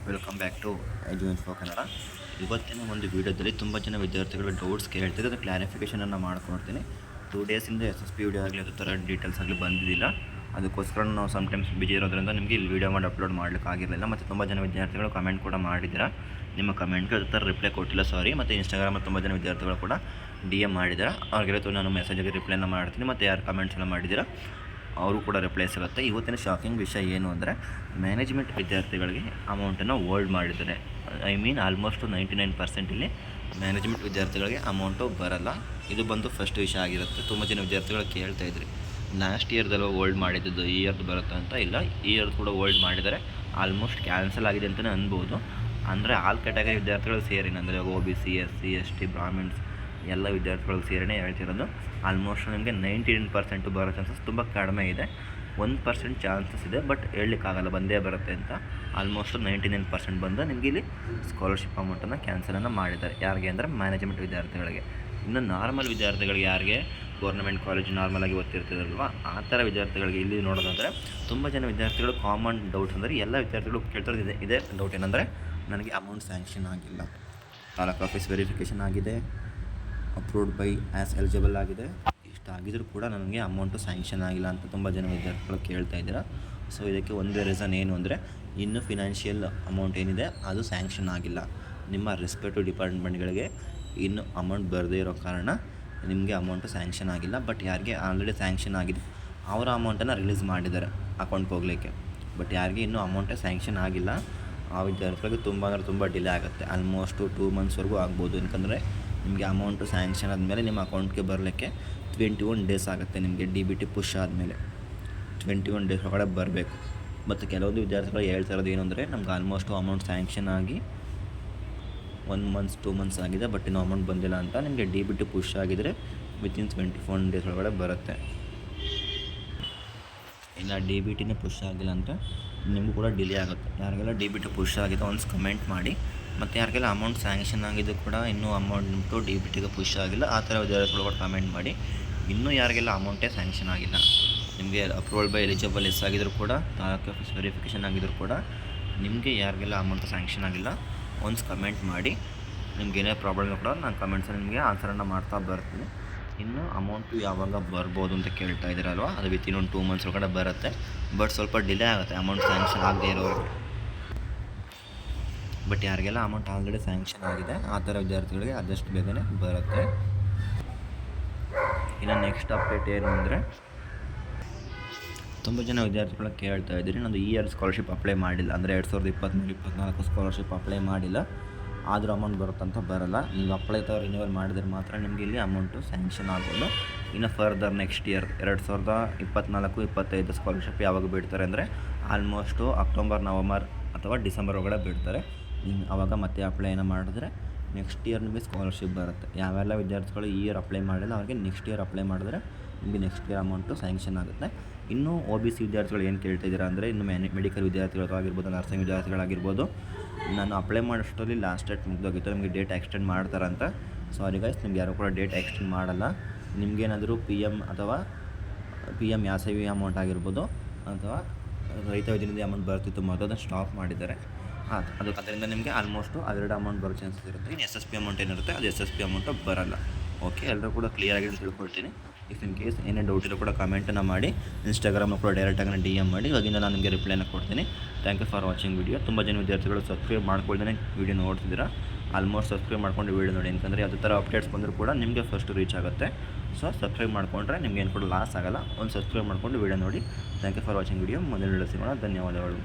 Welcome back to Eduinfo Kannada. ಇವತ್ತಿನ ಒಂದು ವೀಡಿಯೋದಲ್ಲಿ ತುಂಬ ಜನ ವಿದ್ಯಾರ್ಥಿಗಳು ಡೌಟ್ಸ್ ಕೇಳ್ತಿದ್ದು ಅದು ಕ್ಲಾರಿಫಿಕೇಷನನ್ನು ಮಾಡ್ಕೊಡ್ತೀನಿ. 2 ಡೇಸಿಂದ SSP ವಿಡಿಯೋ ಆಗಲಿ ಅದು ಥರ ಡೀಟೇಲ್ಸ್ ಆಗಲಿ ಬಂದಿದ್ದಿಲ್ಲ. ಅದಕ್ಕೋಸ್ಕರ ನಾವು ಸಮ್ಟೈಮ್ಸ್ ಬಿಜಿ ಇರೋದ್ರಿಂದ ನಿಮಗೆ ಇಲ್ಲಿ ವೀಡಿಯೋ ಮಾಡಿ ಅಪ್ಲೋಡ್ ಮಾಡಲಿಕ್ಕಾಗಿರಲಿಲ್ಲ. ಮತ್ತು ತುಂಬ ಜನ ವಿದ್ಯಾರ್ಥಿಗಳು ಕಮೆಂಟ್ ಕೂಡ ಮಾಡಿದ್ದೀರಾ. ನಿಮ್ಮ ಕಮೆಂಟ್ಗೆ ಅದು ಥರ ರಿಪ್ಲೈ ಕೊಟ್ಟಿಲ್ಲ, ಸಾರಿ. ಮತ್ತು ಇನ್ಸ್ಟಾಗ್ರಾಮಲ್ಲಿ ತುಂಬ ಜನ ವಿದ್ಯಾರ್ಥಿಗಳು ಕೂಡ DM ಮಾಡಿದ್ದೀರಾ. ಅವ್ರಿಗೆ ನಾನು ಮೆಸೇಜಿಗೆ ರಿಪ್ಲೈನ ಮಾಡ್ತೀನಿ. ಮತ್ತು ಯಾರು ಕಮೆಂಟ್ಸ್ ಎಲ್ಲ ಮಾಡಿದ್ದೀರಾ ಅವರು ಕೂಡ ರಿಪ್ಲೈ ಸಿಗುತ್ತೆ. ಇವತ್ತಿನ ಶಾಕಿಂಗ್ ವಿಷಯ ಏನು ಅಂದರೆ, ಮ್ಯಾನೇಜ್ಮೆಂಟ್ ವಿದ್ಯಾರ್ಥಿಗಳಿಗೆ ಅಮೌಂಟನ್ನು ಹೋಲ್ಡ್ ಮಾಡಿದ್ದಾರೆ. ಆಲ್ಮೋಸ್ಟ್ 99% ಇಲ್ಲಿ ಮ್ಯಾನೇಜ್ಮೆಂಟ್ ವಿದ್ಯಾರ್ಥಿಗಳಿಗೆ ಅಮೌಂಟು ಬರಲ್ಲ. ಇದು ಬಂದು ಫಸ್ಟ್ ವಿಷಯ ಆಗಿರುತ್ತೆ. ತುಂಬ ಜನ ವಿದ್ಯಾರ್ಥಿಗಳು ಕೇಳ್ತಾಯಿದ್ರಿ, ಲಾಸ್ಟ್ ಇಯರ್ದಲ್ಲೂ ಹೋಲ್ಡ್ ಮಾಡಿದ್ದು ಈ ಇಯರ್ದು ಬರುತ್ತೆ ಅಂತ. ಇಲ್ಲ, ಈ ಇಯರ್ದು ಕೂಡ ಹೋಲ್ಡ್ ಮಾಡಿದ್ದಾರೆ. ಆಲ್ಮೋಸ್ಟ್ ಕ್ಯಾನ್ಸಲ್ ಆಗಿದೆ ಅಂತಲೇ ಅನ್ಬೋದು. ಅಂದರೆ ಆಲ್ ಕ್ಯಾಟಗರಿ ವಿದ್ಯಾರ್ಥಿಗಳು ಸೇರಿ, ಅಂದರೆ OBC, SC, ST, ಬ್ರಾಹ್ಮಿಣ್ಸ್ ಎಲ್ಲ ವಿದ್ಯಾರ್ಥಿಗಳು ಸೇರಿನೇ ಹೇಳ್ತಿರೋದು. ಆಲ್ಮೋಸ್ಟ್ ನಿಮಗೆ 99% ಬರೋ ಚಾನ್ಸಸ್ ತುಂಬ ಕಡಿಮೆ ಇದೆ. 1% ಚಾನ್ಸಸ್ ಇದೆ, ಬಟ್ ಹೇಳಲಿಕ್ಕಾಗಲ್ಲ ಬಂದೇ ಬರುತ್ತೆ ಅಂತ. ಆಲ್ಮೋಸ್ಟ್ 99% ಬಂದು ನಿಮಗೆ ಇಲ್ಲಿ ಸ್ಕಾಲರ್ಶಿಪ್ ಅಮೌಂಟನ್ನು ಕ್ಯಾನ್ಸಲನ್ನು ಮಾಡಿದ್ದಾರೆ. ಯಾರಿಗೆ ಅಂದರೆ ಮ್ಯಾನೇಜ್ಮೆಂಟ್ ವಿದ್ಯಾರ್ಥಿಗಳಿಗೆ. ಇನ್ನು ನಾರ್ಮಲ್ ವಿದ್ಯಾರ್ಥಿಗಳಿಗೆ, ಯಾರಿಗೆ ಗೌರ್ಮೆಂಟ್ ಕಾಲೇಜ್ ನಾರ್ಮಲಾಗಿ ಓದ್ತಿರ್ತಿರಲ್ವ, ಆ ಥರ ವಿದ್ಯಾರ್ಥಿಗಳಿಗೆ ಇಲ್ಲಿ ನೋಡೋದಂದರೆ ತುಂಬ ಜನ ವಿದ್ಯಾರ್ಥಿಗಳು ಕಾಮನ್ ಡೌಟ್ಸ್ ಅಂದರೆ ಎಲ್ಲ ವಿದ್ಯಾರ್ಥಿಗಳು ಕೇಳ್ತಿರೋದು ಇದೇ ಡೌಟ್. ಏನಂದರೆ, ನನಗೆ ಅಮೌಂಟ್ ಸ್ಯಾಂಕ್ಷನ್ ಆಗಿಲ್ಲ, ತಾಲೂಕು ಆಫೀಸ್ ವೆರಿಫಿಕೇಷನ್ ಆಗಿದೆ, ಅಪ್ರೂವ್ಡ್ ಬೈ ಆ್ಯಸ್ ಎಲಿಜಿಬಲ್ ಆಗಿದೆ, ಇಷ್ಟು ಆಗಿದ್ರೂ ಕೂಡ ನನಗೆ ಅಮೌಂಟು ಸ್ಯಾಂಕ್ಷನ್ ಆಗಿಲ್ಲ ಅಂತ ತುಂಬ ಜನ ವಿದ್ಯಾರ್ಥಿಗಳು ಕೇಳ್ತಾ ಇದ್ದೀರಾ. ಸೊ ಇದಕ್ಕೆ ಒಂದೇ ರೀಸನ್ ಏನು ಅಂದರೆ, ಇನ್ನು ಫಿನಾನ್ಷಿಯಲ್ ಅಮೌಂಟ್ ಏನಿದೆ ಅದು ಸ್ಯಾಂಕ್ಷನ್ ಆಗಿಲ್ಲ. ನಿಮ್ಮ ರೆಸ್ಪೆಕ್ಟಿವ್ ಡಿಪಾರ್ಟ್ಮೆಂಟ್ಗಳಿಗೆ ಇನ್ನು ಅಮೌಂಟ್ ಬರದೇ ಇರೋ ಕಾರಣ ನಿಮಗೆ ಅಮೌಂಟು ಸ್ಯಾಂಕ್ಷನ್ ಆಗಿಲ್ಲ. ಬಟ್ ಯಾರಿಗೆ ಆಲ್ರೆಡಿ ಸ್ಯಾಂಕ್ಷನ್ ಆಗಿದೆ ಅವರ ಅಮೌಂಟನ್ನು ರಿಲೀಸ್ ಮಾಡಿದ್ದಾರೆ ಅಕೌಂಟ್ಗೆ ಹೋಗಲಿಕ್ಕೆ. ಬಟ್ ಯಾರಿಗೆ ಇನ್ನೂ ಅಮೌಂಟೇ ಸ್ಯಾಂಕ್ಷನ್ ಆಗಿಲ್ಲ ಆ ವಿದ್ಯಾರ್ಥಿಗಳಿಗೆ ತುಂಬ ಡಿಲೇ ಆಗುತ್ತೆ. ಆಲ್ಮೋಸ್ಟು 2 ಮಂತ್ಸ್ವರೆಗೂ ಆಗ್ಬೋದು. ಯಾಕಂದರೆ ನಿಮಗೆ ಅಮೌಂಟು ಸ್ಯಾಂಕ್ಷನ್ ಆದಮೇಲೆ ನಿಮ್ಮ ಅಕೌಂಟ್ಗೆ ಬರಲಿಕ್ಕೆ 21 ಡೇಸ್ ಆಗುತ್ತೆ. ನಿಮಗೆ DBT ಪುಷ್ ಆದಮೇಲೆ 21 ಡೇಸ್ ಒಳಗಡೆ ಬರಬೇಕು. ಮತ್ತು ಕೆಲವೊಂದು ವಿದ್ಯಾರ್ಥಿಗಳು ಹೇಳ್ತಾ ಇರೋದು ಏನು ಅಂದರೆ, ನಮ್ಗೆ ಆಲ್ಮೋಸ್ಟು ಅಮೌಂಟ್ ಸ್ಯಾಂಕ್ಷನ್ ಆಗಿ 1 ಮಂತ್ಸ್ 2 ಮಂತ್ಸ್ ಆಗಿದೆ, ಬಟ್ ಇನ್ನೂ ಅಮೌಂಟ್ ಬಂದಿಲ್ಲ ಅಂತ. ನಿಮಗೆ DBT ಪುಷ್ ಆಗಿದರೆ ವಿತಿನ್ 24 ಡೇಸ್ ಒಳಗಡೆ ಬರುತ್ತೆ. ಇಲ್ಲ DBTನೇ ಪುಷ್ ಆಗಿಲ್ಲ ಅಂತ ನಿಮಗೂ ಕೂಡ ಡಿಲೇ ಆಗುತ್ತೆ. ಯಾರಿಗೆಲ್ಲ DBT ಪುಷ್ ಆಗಿದೆ ಒನ್ಸ್ ಕಮೆಂಟ್ ಮಾಡಿ. ಮತ್ತು ಯಾರಿಗೆಲ್ಲ ಅಮೌಂಟ್ ಸ್ಯಾಂಕ್ಷನ್ ಆಗಿದ್ದು ಕೂಡ ಇನ್ನೂ ಅಮೌಂಟು DBTಗೆ ಪುಷ್ ಆಗಿಲ್ಲ, ಆ ಥರ ವಿದ್ಯಾರ್ಥಿಗಳು ಕೂಡ ಕಮೆಂಟ್ ಮಾಡಿ. ಇನ್ನೂ ಯಾರಿಗೆಲ್ಲ ಅಮೌಂಟೇ ಸ್ಯಾಂಕ್ಷನ್ ಆಗಿಲ್ಲ, ನಿಮಗೆ ಅಪ್ರೂವಲ್ ಬೈ ಎಲಿಜಿಬಲ್ ಆಗಿದ್ರೂ ಕೂಡ, ತಾಲೂಕು ಆಫೀಸ್ ವೆರಿಫಿಕೇಷನ್ ಆಗಿದ್ರೂ ಕೂಡ, ನಿಮಗೆ ಯಾರಿಗೆಲ್ಲ ಅಮೌಂಟ್ ಸ್ಯಾಂಕ್ಷನ್ ಆಗಿಲ್ಲ ಒನ್ಸ್ ಕಮೆಂಟ್ ಮಾಡಿ. ನಿಮ್ಗೆ ಏನೇ ಪ್ರಾಬ್ಲಮ್ ಕೂಡ ನಾನು ಕಮೆಂಟ್ಸಲ್ಲಿ ನಿಮಗೆ ಆನ್ಸರನ್ನು ಮಾಡ್ತಾ ಬರ್ತೀನಿ. ಇನ್ನು ಅಮೌಂಟು ಯಾವಾಗ ಬರ್ಬೋದು ಅಂತ ಕೇಳ್ತಾ ಇದ್ದೀರಲ್ವ, ಅದು ವಿತಿನ್ 2 ಮಂತ್ಸ್ ಒಳಗಡೆ ಬರುತ್ತೆ. ಬಟ್ ಸ್ವಲ್ಪ ಡಿಲೇ ಆಗುತ್ತೆ ಅಮೌಂಟ್ ಸ್ಯಾಂಕ್ಷನ್ ಆಗದೆ ಇರೋರಿಗೆ. ಬಟ್ ಯಾರಿಗೆಲ್ಲ ಅಮೌಂಟ್ ಆಲ್ರೆಡಿ ಸ್ಯಾಂಕ್ಷನ್ ಆಗಿದೆ ಆ ಥರ ವಿದ್ಯಾರ್ಥಿಗಳಿಗೆ ಆದಷ್ಟು ಬೇಗನೆ ಬರುತ್ತೆ. ಇನ್ನು ನೆಕ್ಸ್ಟ್ ಅಪ್ಡೇಟ್ ಏನು ಅಂದರೆ, ತುಂಬ ಜನ ವಿದ್ಯಾರ್ಥಿಗಳು ಕೇಳ್ತಾ ಇದ್ದೀರಿ, ನಾನು ಈ ಇಯರ್ ಸ್ಕಾಲರ್ಶಿಪ್ ಅಪ್ಲೈ ಮಾಡಿಲ್ಲ, ಅಂದರೆ 2023-24 ಸ್ಕಾಲರ್ಶಿಪ್ ಅಪ್ಲೈ ಮಾಡಿಲ್ಲ, ಆದರೂ ಅಮೌಂಟ್ ಬರುತ್ತಂತ. ಬರಲ್ಲ. ನೀವು ಅಪ್ಲೈ ರಿನ್ಯೂವಲ್ ಮಾಡಿದ್ರೆ ಮಾತ್ರ ನಿಮಗೆ ಇಲ್ಲಿ ಅಮೌಂಟು ಸ್ಯಾಂಕ್ಷನ್ ಆಗೋದು. ಇನ್ನು ಫರ್ದರ್ ನೆಕ್ಸ್ಟ್ ಇಯರ್ 2024-25 ಸ್ಕಾಲರ್ಶಿಪ್ ಯಾವಾಗ ಬಿಡ್ತಾರೆ ಅಂದರೆ, ಆಲ್ಮೋಸ್ಟು ಅಕ್ಟೋಬರ್, ನವಂಬರ್ ಅಥವಾ ಡಿಸೆಂಬರ್ ಒಳಗಡೆ ಬಿಡ್ತಾರೆ. ಆವಾಗ ಮತ್ತೆ ಅಪ್ಲೈನ ಮಾಡಿದ್ರೆ ನೆಕ್ಸ್ಟ್ ಇಯರ್ ನಿಮಗೆ ಸ್ಕಾಲರ್ಶಿಪ್ ಬರುತ್ತೆ. ಯಾವೆಲ್ಲ ವಿದ್ಯಾರ್ಥಿಗಳು ಈ ಇಯರ್ ಅಪ್ಲೈ ಮಾಡಿಲ್ಲ ಅವ್ರಿಗೆ ನೆಕ್ಸ್ಟ್ ಇಯರ್ ಅಪ್ಲೈ ಮಾಡಿದ್ರೆ ನಿಮಗೆ ನೆಕ್ಸ್ಟ್ ಇಯರ್ ಅಮೌಂಟು ಸ್ಯಾಂಕ್ಷನ್ ಆಗುತ್ತೆ. ಇನ್ನೂ OBC ವಿದ್ಯಾರ್ಥಿಗಳು ಏನು ಕೇಳ್ತಿದ್ದೀರಾ ಅಂದರೆ, ಇನ್ನು ಮೆಡಿಕಲ್ ವಿದ್ಯಾರ್ಥಿಗಳಾಗಿರ್ಬೋದು, ನರ್ಸಿಂಗ್ ವಿದ್ಯಾರ್ಥಿಗಳಾಗಿರ್ಬೋದು, ನಾನು ಅಪ್ಲೈ ಮಾಡೋಷ್ಟರಲ್ಲಿ ಲಾಸ್ಟ್ ಡೇಟ್ ಮುಗಿದೋಗಿತ್ತು, ನಿಮಗೆ ಡೇಟ್ ಎಕ್ಸ್ಟೆಂಡ್ ಮಾಡ್ತಾರಂತ. ಸಾರಿ ಗೈಸ್, ನಿಮ್ಗೆ ಯಾರು ಕೂಡ ಡೇಟ್ ಎಕ್ಸ್ಟೆಂಡ್ ಮಾಡಲ್ಲ. ನಿಮಗೇನಾದರೂ PM ಅಥವಾ PM ಯಾಸವಿ ಅಮೌಂಟ್ ಆಗಿರ್ಬೋದು, ಅಥವಾ ರೈತ ಯೋಜನೆಯಿಂದ ಅಮೌಂಟ್ ಬರ್ತಿತ್ತು ಮೊದಲು, ಅದನ್ನು ಸ್ಟಾಪ್ ಮಾಡಿದ್ದಾರೆ. ಅದರಿಂದ ನಿಮಗೆ ಆಲ್ಮೋಸ್ಟು ಅವೆರಡು ಅಮೌಂಟ್ ಬರೋ ಚಾನ್ಸಸ್ ಇರುತ್ತೆ. ಇನ್ನು SSP ಅಮೌಂಟ್ ಏನಿರುತ್ತೆ ಅದು SSP ಅಮೌಂಟು ಬರಲ್ಲ. ಓಕೆ, ಎಲ್ಲರೂ ಕೂಡ ಕ್ಲಿಯರಾಗಿ ತಿಳ್ಕೊಳ್ತೀನಿ. ಇಫ್ ಇನ್ ಕೇಸ್ ಏನೇ ಡೌಟ್ ಇರೋ ಕೂಡ ಕಮೆಂಟನ್ನು ಮಾಡಿ, ಇನ್ಸ್ಟಾಗ್ರಾಮಲ್ಲಿ ಕೂಡ ಡೈರೆಕ್ಟಾಗಿ DM ಮಾಡಿ. ಇವಾಗಿಂದ ನಾನು ನಿಮಗೆ ರಿಪ್ಲೈನ ಕೊಡ್ತೀನಿ. Thank you for watching video. ತುಂಬ ಜನ ವಿದ್ಯಾರ್ಥಿಗಳು ಸಬ್ಸ್ಕ್ರೈಬ್ ಮಾಡ್ಕೊಳ್ದೇ ವಿಡಿಯೋ ನೋಡ್ತಿದ್ದೀರಾ. ಆಲ್ಮೋಸ್ಟ್ ಸಬ್ಸ್ಕ್ರೈಬ್ ಮಾಡ್ಕೊಂಡು ವಿಡಿಯೋ ನೋಡಿ, ಯಾಕಂದರೆ ಯಾವುದೇ ಥರ ಅಪ್ಡೇಟ್ಸ್ ಬಂದರೂ ಕೂಡ ನಿಮಗೆ ಫಸ್ಟ್ ರೀಚ್ ಆಗುತ್ತೆ. ಸೊ ಸಬ್ಸ್ಕ್ರೈಬ್ ಮಾಡಿಕೊಂಡ್ರೆ ನಿಮ್ಗೆ ಏನು ಕೂಡ ಲಾಸ್ ಆಗೋಲ್ಲ. ಒಂದು ಸಬ್ಸ್ಕ್ರೈಬ್ ಮಾಡಿಕೊಂಡು ವಿಡಿಯೋ ನೋಡಿ. Thank you for watching video. ಮೊದಲು ವಿಡಿಯೋ ಸಿಗೋಣ. ಧನ್ಯವಾದಗಳು.